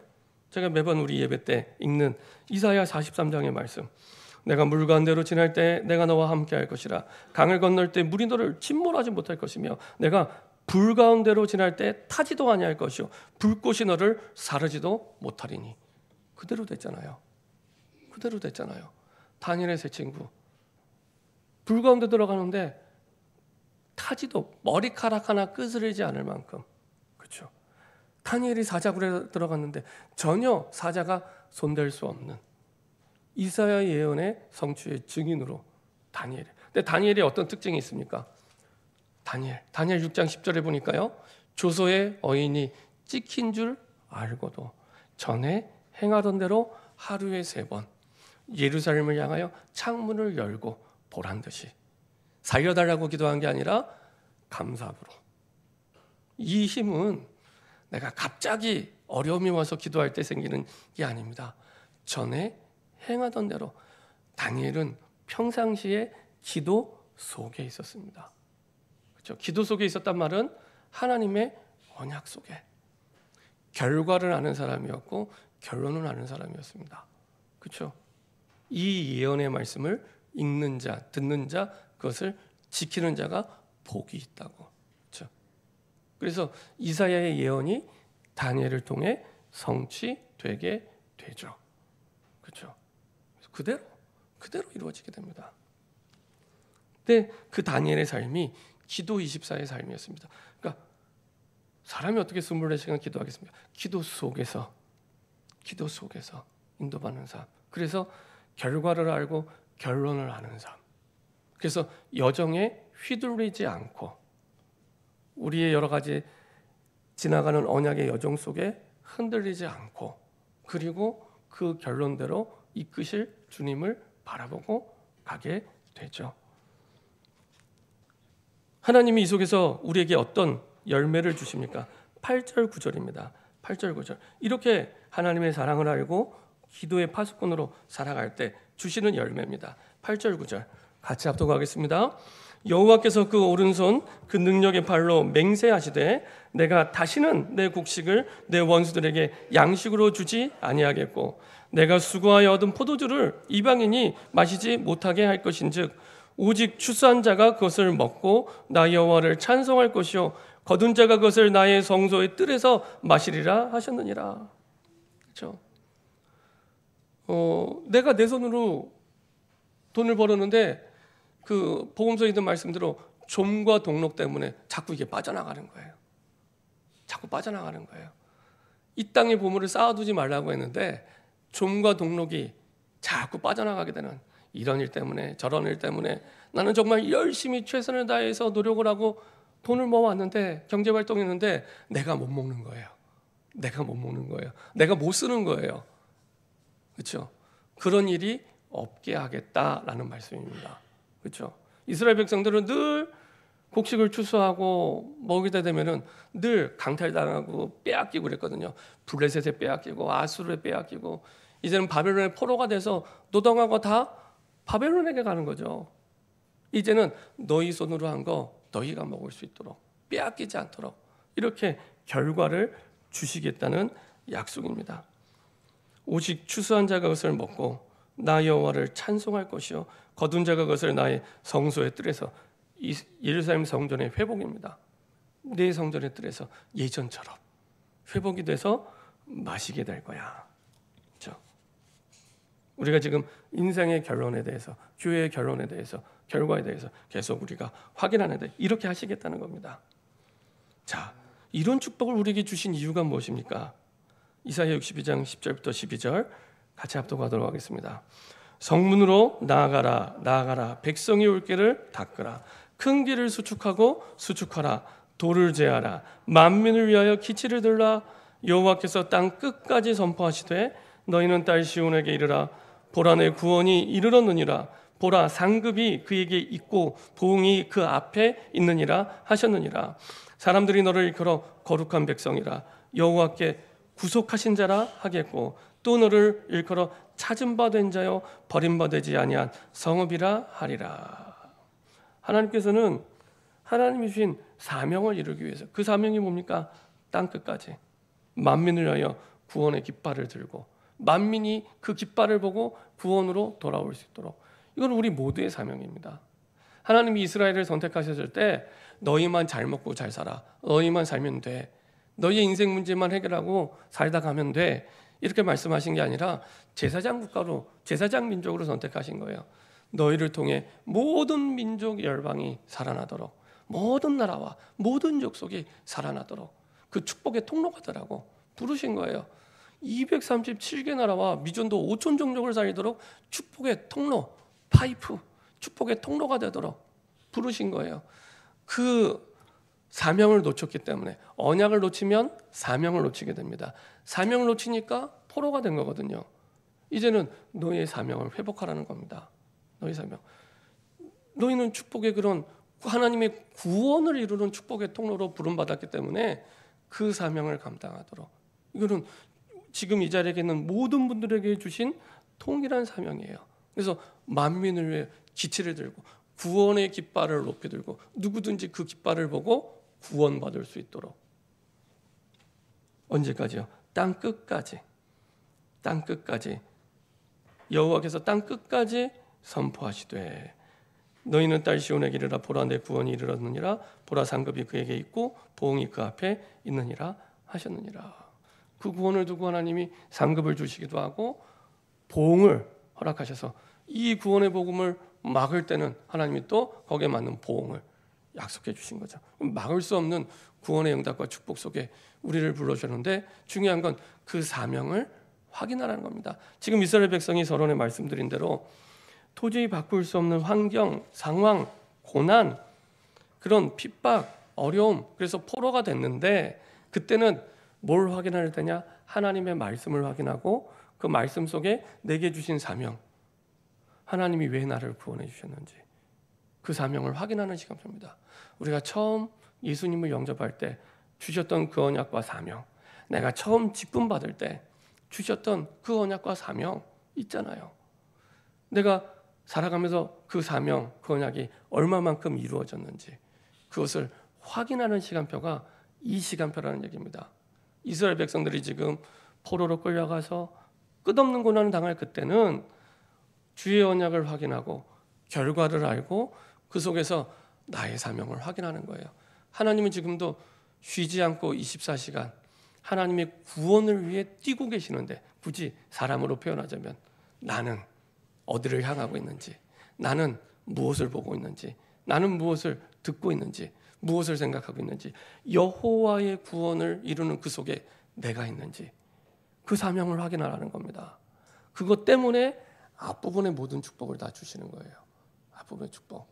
제가 매번 우리 예배 때 읽는 이사야 43장의 말씀. 내가 물 가운데로 지날 때 내가 너와 함께 할 것이라. 강을 건널 때 물이 너를 침몰하지 못할 것이며 내가 불 가운데로 지날 때 타지도 아니할 것이요 불꽃이 너를 사르지도 못하리니. 그대로 됐잖아요. 그대로 됐잖아요. 다니엘의 세 친구 불 가운데 들어가는데 타지도 머리카락 하나 끄스리지 않을 만큼. 그렇죠? 다니엘이 사자굴에 들어갔는데 전혀 사자가 손댈 수 없는 이사야 예언의 성취의 증인으로 다니엘. 근데 다니엘이 어떤 특징이 있습니까? 다니엘 6장 10절에 보니까요. 조소의 어인이 찍힌 줄 알고도 전에 행하던 대로 하루에 3번 예루살렘을 향하여 창문을 열고 보란 듯이 살려달라고 기도한 게 아니라 감사함으로. 이 힘은 내가 갑자기 어려움이 와서 기도할 때 생기는 게 아닙니다. 전에 행하던 대로. 다니엘은 평상시에 기도 속에 있었습니다. 그렇죠? 기도 속에 있었단 말은 하나님의 언약 속에 결과를 아는 사람이었고 결론을 아는 사람이었습니다. 그렇죠? 이 예언의 말씀을 읽는 자, 듣는 자, 그것을 지키는 자가 복이 있다고. 그렇죠? 그래서 이사야의 예언이 다니엘을 통해 성취되게 되죠. 그렇죠? 그대로 이루어지게 됩니다. 근데 그 다니엘의 삶이 기도 24의 삶이었습니다. 그러니까 사람이 어떻게 24시간 기도하겠습니까? 기도 속에서 인도받는 삶. 그래서 결과를 알고 결론을 아는 삶. 그래서 여정에 휘둘리지 않고 우리의 여러 가지 지나가는 언약의 여정 속에 흔들리지 않고 그리고 그 결론대로 이끄실 주님을 바라보고 가게 되죠. 하나님이 이 속에서 우리에게 어떤 열매를 주십니까? 8절 9절입니다. 8절 9절. 이렇게 하나님의 사랑을 알고 기도의 파수꾼으로 살아갈 때 주시는 열매입니다. 8절 9절 같이 합독하겠습니다. 여호와께서 그 오른손 그 능력의 팔로 맹세하시되 내가 다시는 내 곡식을 내 원수들에게 양식으로 주지 아니하겠고 내가 수고하여 얻은 포도주를 이방인이 마시지 못하게 할 것인즉 오직 추수한 자가 그것을 먹고 나 여호와를 찬송할 것이요 거둔 자가 그것을 나의 성소의 뜰에서 마시리라 하셨느니라. 그렇죠? 내가 내 손으로 돈을 벌었는데 그 복음서에 있는 말씀대로 좀과 동록 때문에 자꾸 이게 빠져나가는 거예요. 자꾸 빠져나가는 거예요. 이 땅에 보물을 쌓아두지 말라고 했는데 좀과 동록이 자꾸 빠져나가게 되는 이런 일 때문에 저런 일 때문에 나는 정말 열심히 최선을 다해서 노력을 하고 돈을 모아왔는데 경제활동했는데 내가 못 먹는 거예요. 내가 못 먹는 거예요. 내가 못 쓰는 거예요. 그렇죠? 그런 일이 없게 하겠다라는 말씀입니다. 그렇죠? 이스라엘 백성들은 늘 곡식을 추수하고 먹이다 되면은 늘 강탈당하고 빼앗기고 그랬거든요. 블레셋에 빼앗기고 아수르에 빼앗기고 이제는 바벨론의 포로가 돼서 노동하고 다 바벨론에게 가는 거죠. 이제는 너희 손으로 한 거 너희가 먹을 수 있도록 빼앗기지 않도록 이렇게 결과를 주시겠다는 약속입니다. 오직 추수한 자가 그것을 먹고 나 여호와를 찬송할 것이요 거둔 자가 그것을 나의 성소의 뜰에서 예루살렘 성전의 회복입니다. 내 성전의 뜰에서 예전처럼 회복이 돼서 마시게 될 거야. 그렇죠? 우리가 지금 인생의 결론에 대해서 교회의 결론에 대해서 결과에 대해서 계속 우리가 확인하는 데 이렇게 하시겠다는 겁니다. 자, 이런 축복을 우리에게 주신 이유가 무엇입니까? 이사야 62장 10절부터 12절 같이 합독하도록 하겠습니다. 성문으로 나아가라 나아가라 백성이 올 길을 닦으라 큰 길을 수축하고 수축하라 돌을 제하라 만민을 위하여 기치를 들라 여호와께서 땅 끝까지 선포하시되 너희는 딸 시온에게 이르라 보라 내 구원이 이르렀느니라 보라 상급이 그에게 있고 보응이 그 앞에 있느니라 하셨느니라 사람들이 너를 일컬어 거룩한 백성이라 여호와께 구속하신 자라 하겠고 또 너를 일컬어 찾은 바 된 자여 버림받지 아니한 성읍이라 하리라. 하나님께서는 하나님이 주신 사명을 이루기 위해서 그 사명이 뭡니까? 땅끝까지 만민을 위하여 구원의 깃발을 들고 만민이 그 깃발을 보고 구원으로 돌아올 수 있도록 이건 우리 모두의 사명입니다. 하나님이 이스라엘을 선택하셨을 때 너희만 잘 먹고 잘 살아 너희만 살면 돼 너희의 인생 문제만 해결하고 살다 가면 돼 이렇게 말씀하신 게 아니라 제사장 국가로 제사장 민족으로 선택하신 거예요. 너희를 통해 모든 민족 열방이 살아나도록 모든 나라와 모든 족속이 살아나도록 그 축복의 통로가 되라고 부르신 거예요. 237개 나라와 미전도 5천 종족을 살리도록 축복의 통로 파이프 축복의 통로가 되도록 부르신 거예요. 그 사명을 놓쳤기 때문에 언약을 놓치면 사명을 놓치게 됩니다. 사명을 놓치니까 포로가 된 거거든요. 이제는 너희의 사명을 회복하라는 겁니다. 너희 사명. 너희는 축복의 그런 하나님의 구원을 이루는 축복의 통로로 부름받았기 때문에 그 사명을 감당하도록 이거는 지금 이 자리에 있는 모든 분들에게 주신 통일한 사명이에요. 그래서 만민을 위해 기치를 들고 구원의 깃발을 높이 들고 누구든지 그 깃발을 보고 구원받을 수 있도록 언제까지요? 땅 끝까지 땅 끝까지 여호와께서 땅 끝까지 선포하시되 너희는 딸 시온에게 이르라 보라 내 구원이 이르렀느니라 보라 상급이 그에게 있고 보응이 그 앞에 있느니라 하셨느니라. 그 구원을 두고 하나님이 상급을 주시기도 하고 보응을 허락하셔서 이 구원의 복음을 막을 때는 하나님이 또 거기에 맞는 보응을 약속해 주신 거죠. 막을 수 없는 구원의 응답과 축복 속에 우리를 불러주셨는데 중요한 건 그 사명을 확인하라는 겁니다. 지금 이스라엘 백성이 서론에 말씀드린 대로 도저히 바꿀 수 없는 환경, 상황, 고난, 그런 핍박, 어려움, 그래서 포로가 됐는데 그때는 뭘 확인할 때냐? 하나님의 말씀을 확인하고 그 말씀 속에 내게 주신 사명, 하나님이 왜 나를 구원해 주셨는지 그 사명을 확인하는 시간입니다. 우리가 처음 예수님을 영접할 때 주셨던 그 언약과 사명, 내가 처음 직분 받을 때 주셨던 그 언약과 사명 있잖아요. 내가 살아가면서 그 사명, 그 언약이 얼마만큼 이루어졌는지 그것을 확인하는 시간표가 이 시간표라는 얘기입니다. 이스라엘 백성들이 지금 포로로 끌려가서 끝없는 고난을 당할 그때는 주의 언약을 확인하고 결과를 알고 그 속에서 나의 사명을 확인하는 거예요. 하나님은 지금도 쉬지 않고 24시간 하나님의 구원을 위해 뛰고 계시는데, 굳이 사람으로 표현하자면 나는 어디를 향하고 있는지, 나는 무엇을 보고 있는지, 나는 무엇을 듣고 있는지, 무엇을 생각하고 있는지, 여호와의 구원을 이루는 그 속에 내가 있는지, 그 사명을 확인하라는 겁니다. 그것 때문에 앞부분의 모든 축복을 다 주시는 거예요. 앞부분의 축복.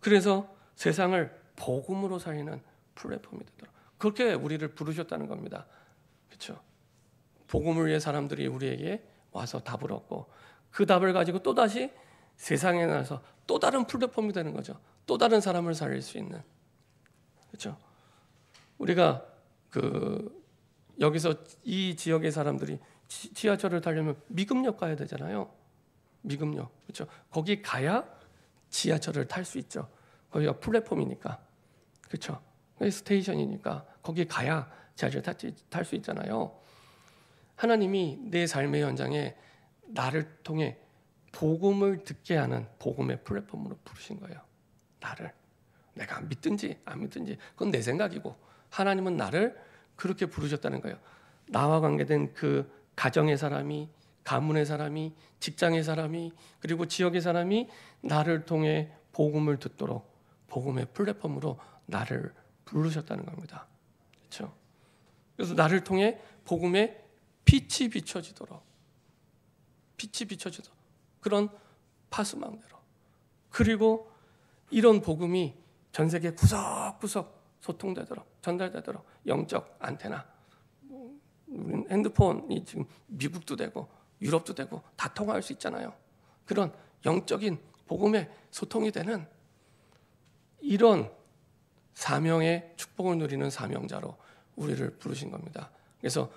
그래서 세상을 복음으로 살리는 플랫폼이 되도록 그렇게 우리를 부르셨다는 겁니다. 그렇죠? 복음을 위해 사람들이 우리에게 와서 답을 얻고, 그 답을 가지고 또다시 세상에 나서 또 다른 플랫폼이 되는 거죠. 또 다른 사람을 살릴 수 있는. 그렇죠? 우리가 여기서 이 지역의 사람들이 지하철을 타려면 미금역 가야 되잖아요. 미금역. 그렇죠? 거기 가야 지하철을 탈 수 있죠. 거기가 플랫폼이니까. 그렇죠? 스테이션이니까 거기 가야 지하철 탈 수 있잖아요. 하나님이 내 삶의 현장에 나를 통해 복음을 듣게 하는 복음의 플랫폼으로 부르신 거예요. 나를. 내가 믿든지 안 믿든지 그건 내 생각이고, 하나님은 나를 그렇게 부르셨다는 거예요. 나와 관계된 그 가정의 사람이, 가문의 사람이, 직장의 사람이, 그리고 지역의 사람이 나를 통해 복음을 듣도록 복음의 플랫폼으로 나를 부르셨다는 겁니다. 그렇죠? 그래서 나를 통해 복음의 빛이 비춰지도록 그런 파수망대로, 그리고 이런 복음이 전 세계 구석구석 소통되도록, 전달되도록, 영적 안테나, 우리는 핸드폰이 지금 미국도 되고 유럽도 되고 다 통화할 수 있잖아요. 그런 영적인 복음의 소통이 되는 이런 사명의 축복을 누리는 사명자로 우리를 부르신 겁니다. 그래서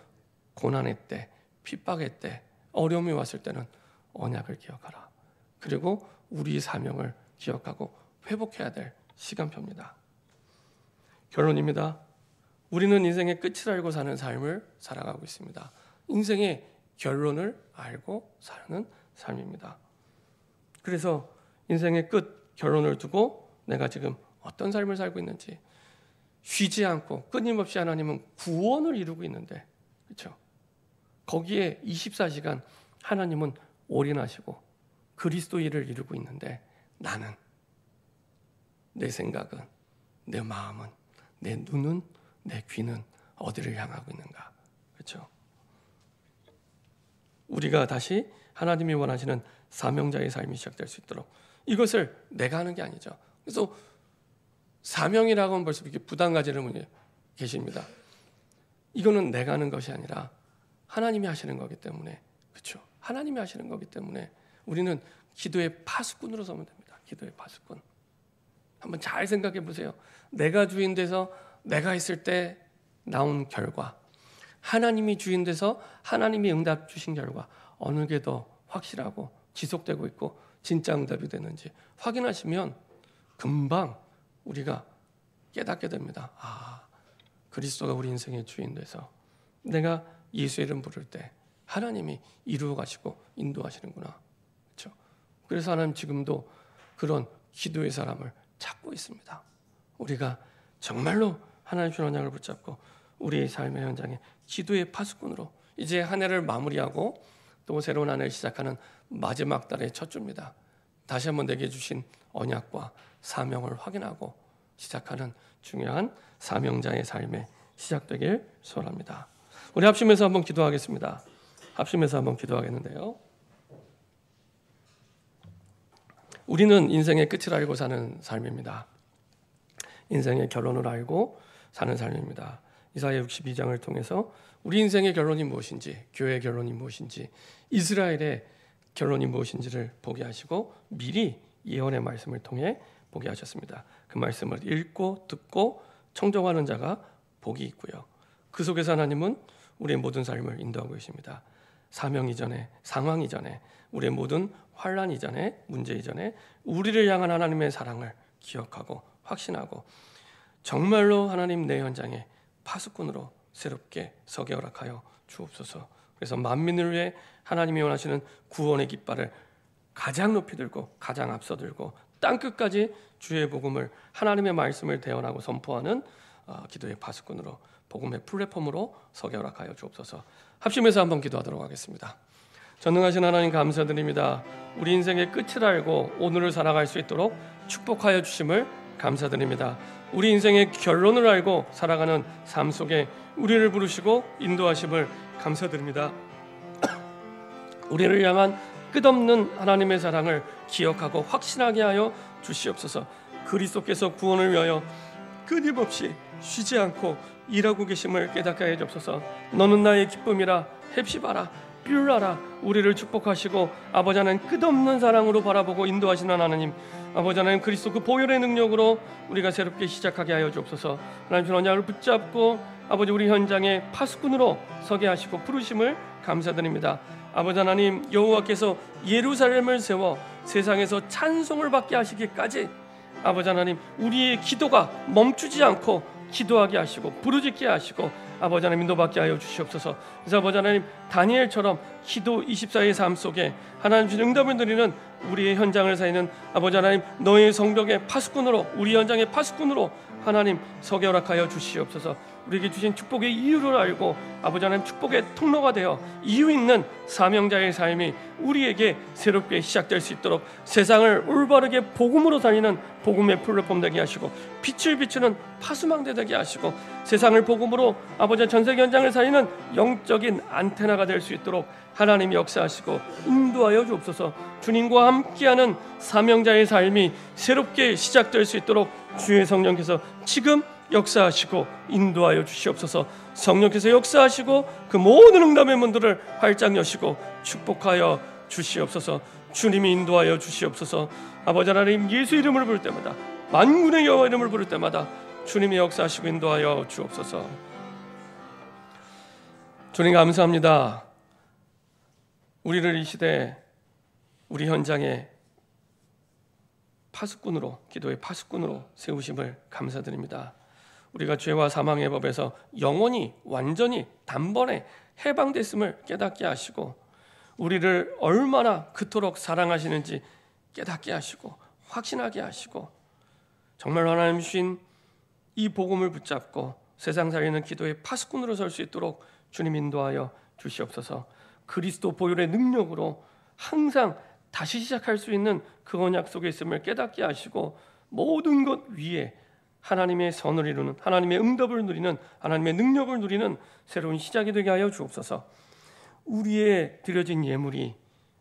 고난의 때, 핍박의 때, 어려움이 왔을 때는 언약을 기억하라. 그리고 우리 사명을 기억하고 회복해야 될 시간표입니다. 결론입니다. 우리는 인생의 끝을 알고 사는 삶을 살아가고 있습니다. 인생의 결론을 알고 사는 삶입니다. 그래서 인생의 끝, 결론을 두고 내가 지금 어떤 삶을 살고 있는지, 쉬지 않고 끊임없이 하나님은 구원을 이루고 있는데, 그렇죠? 거기에 24시간 하나님은 올인하시고 그리스도 일을 이루고 있는데, 나는, 내 생각은, 내 마음은, 내 눈은, 내 귀는 어디를 향하고 있는가? 그렇죠? 우리가 다시 하나님이 원하시는 사명자의 삶이 시작될 수 있도록, 이것을 내가 하는 게 아니죠. 그래서 사명이라고 하면 벌써 이렇게 부담 가지는 분이 계십니다. 이거는 내가 하는 것이 아니라 하나님이 하시는 거기 때문에, 그렇죠? 하나님이 하시는 거기 때문에 우리는 기도의 파수꾼으로 서면 됩니다. 기도의 파수꾼. 한번 잘 생각해 보세요. 내가 주인 돼서 내가 했을 때 나온 결과, 하나님이 주인 돼서 하나님이 응답 주신 결과, 어느 게 더 확실하고 지속되고 있고 진짜 응답이 되는지 확인하시면 금방 우리가 깨닫게 됩니다. 아, 그리스도가 우리 인생의 주인 돼서 내가 예수의 이름 부를 때 하나님이 이루어 가시고 인도하시는구나. 그렇죠? 그래서 하나님 지금도 그런 기도의 사람을 찾고 있습니다. 우리가 정말로 하나님 주신 언약을 붙잡고 우리의 삶의 현장에 기도의 파수꾼으로 이제 한 해를 마무리하고 또 새로운 한 해를 시작하는 마지막 달의 첫 주입니다. 다시 한번 내게 주신 언약과 사명을 확인하고 시작하는 중요한 사명자의 삶에 시작되길 소원합니다. 우리 합심해서 한번 기도하겠습니다. 합심해서 한번 기도하겠는데요. 우리는 인생의 끝을 알고 사는 삶입니다. 인생의 결론을 알고 사는 삶입니다. 이사야 62장을 통해서 우리 인생의 결론이 무엇인지, 교회의 결론이 무엇인지, 이스라엘의 결론이 무엇인지를 보게 하시고 미리 예언의 말씀을 통해 보게 하셨습니다. 그 말씀을 읽고 듣고 청종하는 자가 복이 있고요. 그 속에서 하나님은 우리의 모든 삶을 인도하고 계십니다. 사명 이전에, 상황 이전에, 우리의 모든 환난 이전에, 문제 이전에 우리를 향한 하나님의 사랑을 기억하고 확신하고 정말로 하나님 내 현장에 파수꾼으로 새롭게 서게 허락하여 주옵소서. 그래서 만민을 위해 하나님이 원하시는 구원의 깃발을 가장 높이 들고 가장 앞서 들고 땅끝까지 주의 복음을, 하나님의 말씀을 대언하고 선포하는 기도의 파수꾼으로, 복음의 플랫폼으로 서게 허락하여 주옵소서. 합심해서 한번 기도하도록 하겠습니다. 전능하신 하나님 감사드립니다. 우리 인생의 끝을 알고 오늘을 살아갈 수 있도록 축복하여 주심을 감사드립니다. 우리 인생의 결론을 알고 살아가는 삶 속에 우리를 부르시고 인도하심을 감사드립니다. 우리를 향한 끝없는 하나님의 사랑을 기억하고 확신하게 하여 주시옵소서. 그리스도께서 구원을 위하여 끊임없이 쉬지 않고 일하고 계심을 깨닫게 하여 주옵소서. 너는 나의 기쁨이라 헵시바라 뷰라라. 우리를 축복하시고 아버지 하나님 끝없는 사랑으로 바라보고 인도하시는 하나님, 아버지 하나님 그리스도 그 보혈의 능력으로 우리가 새롭게 시작하게 하여 주옵소서. 하나님 언약을 붙잡고 아버지 우리 현장의 파수꾼으로 서게 하시고 부르심을 감사드립니다. 아버지 하나님, 여호와께서 예루살렘을 세워 세상에서 찬송을 받게 하시기까지 아버지 하나님 우리의 기도가 멈추지 않고 기도하게 하시고 부르짖게 하시고 아버지 하나님 인도받게 하여 주시옵소서. 그래서 아버지 하나님 다니엘처럼 기도 24의 삶 속에 하나님 주신 응답을 누리는 우리의 현장을 살리는 아버지 하나님, 너의 성벽의 파수꾼으로, 우리 현장의 파수꾼으로 하나님 서게 허락하여 주시옵소서. 우리에게 주신 축복의 이유를 알고 아버지 하나님 축복의 통로가 되어 이유 있는 사명자의 삶이 우리에게 새롭게 시작될 수 있도록 세상을 올바르게 복음으로 살리는 복음의 플랫폼 되게 하시고 빛을 비추는 파수망대 되게 하시고 세상을 복음으로 아버지 전세계 현장을 살리는 영적인 안테나가 될 수 있도록 하나님이 역사하시고 인도하여 주옵소서. 주님과 함께하는 사명자의 삶이 새롭게 시작될 수 있도록 주의 성령께서 지금 역사하시고 인도하여 주시옵소서. 성령께서 역사하시고 그 모든 응답의 문들을 활짝 여시고 축복하여 주시옵소서. 주님이 인도하여 주시옵소서. 아버지 하나님, 예수 이름을 부를 때마다, 만군의 여호와 이름을 부를 때마다 주님이 역사하시고 인도하여 주옵소서. 주님 감사합니다. 우리를 이 시대 우리 현장에 파수꾼으로, 기도의 파수꾼으로 세우심을 감사드립니다. 우리가 죄와 사망의 법에서 영원히 완전히 단번에 해방됐음을 깨닫게 하시고 우리를 얼마나 그토록 사랑하시는지 깨닫게 하시고 확신하게 하시고 정말 하나님 주신 이 복음을 붙잡고 세상 살리는 기도의 파수꾼으로 설 수 있도록 주님 인도하여 주시옵소서. 그리스도 보혈의 능력으로 항상 다시 시작할 수 있는 그 언약 속에 있음을 깨닫게 하시고 모든 것 위에 하나님의 선을 이루는, 하나님의 응답을 누리는, 하나님의 능력을 누리는 새로운 시작이 되게 하여 주옵소서. 우리의 드려진 예물이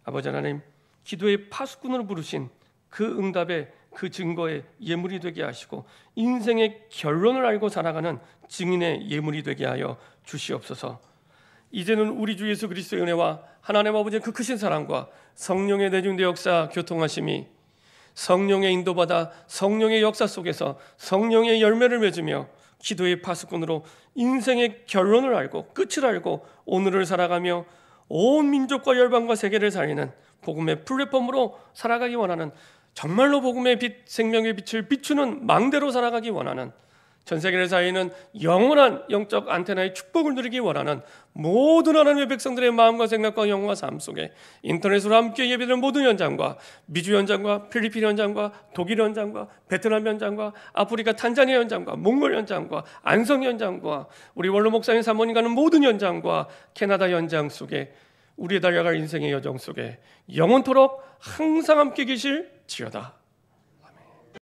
아버지 하나님 기도의 파수꾼으로 부르신 그 응답의 그 증거의 예물이 되게 하시고 인생의 결론을 알고 살아가는 증인의 예물이 되게 하여 주시옵소서. 이제는 우리 주 예수 그리스도의 은혜와 하나님 아버지의 그 크신 사랑과 성령의 내중대 역사 교통하심이 성령의 인도받아 성령의 역사 속에서 성령의 열매를 맺으며 기도의 파수꾼으로 인생의 결론을 알고 끝을 알고 오늘을 살아가며 온 민족과 열방과 세계를 살리는 복음의 플랫폼으로 살아가기 원하는, 정말로 복음의 빛, 생명의 빛을 비추는 망대로 살아가기 원하는, 전 세계를 살리는 영원한 영적 안테나의 축복을 누리기 원하는 모든 하나님의 백성들의 마음과 생각과 영과 삶 속에 인터넷으로 함께 예배드리는 모든 현장과 미주 현장과 필리핀 현장과 독일 현장과 베트남 현장과 아프리카 탄자니아 현장과 몽골 현장과 안성 현장과 우리 원로 목사님 사모님 가는 모든 현장과 캐나다 현장 속에 우리의 달려갈 인생의 여정 속에 영원토록 항상 함께 계실지어다.